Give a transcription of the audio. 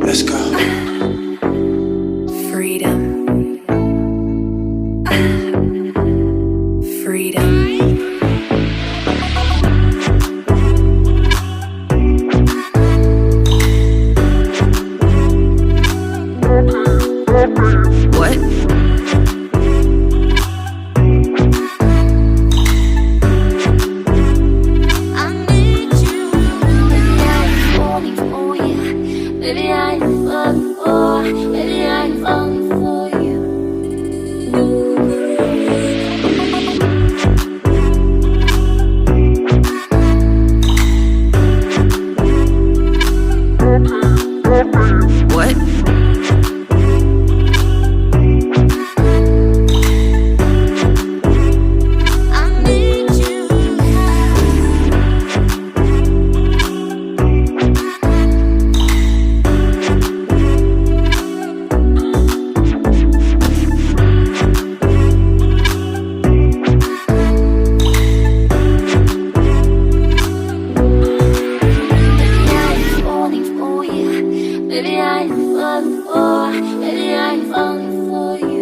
Let's go. Freedom. Freedom. What? I need you. Baby, I'm falling for you. Baby, I'm falling for. Baby, I'm falling for you. What? I need you. Baby, I'm falling for you. Baby, I'm falling for. Baby, I'm falling for you.